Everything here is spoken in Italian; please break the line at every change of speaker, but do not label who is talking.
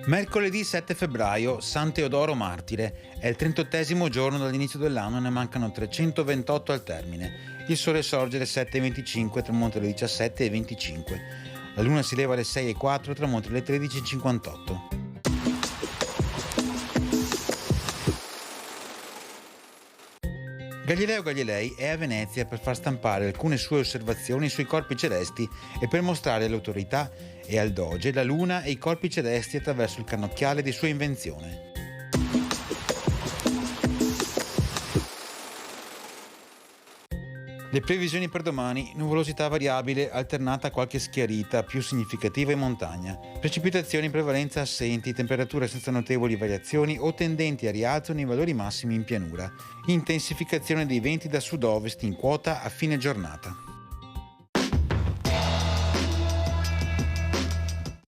Mercoledì 7 febbraio, San Teodoro Martire. È il 38° giorno dall'inizio dell'anno e ne mancano 328 al termine. Il sole sorge alle 7:25, tramonta alle 17:25. La luna si leva alle 6:04, tramonta alle 13:58. Galileo Galilei è a Venezia per far stampare alcune sue osservazioni sui corpi celesti e per mostrare all'autorità e al doge la luna e i corpi celesti attraverso il cannocchiale di sua invenzione. Le previsioni per domani: nuvolosità variabile alternata a qualche schiarita più significativa in montagna, precipitazioni in prevalenza assenti, temperature senza notevoli variazioni o tendenti a rialzo nei valori massimi in pianura, intensificazione dei venti da sud-ovest in quota a fine giornata.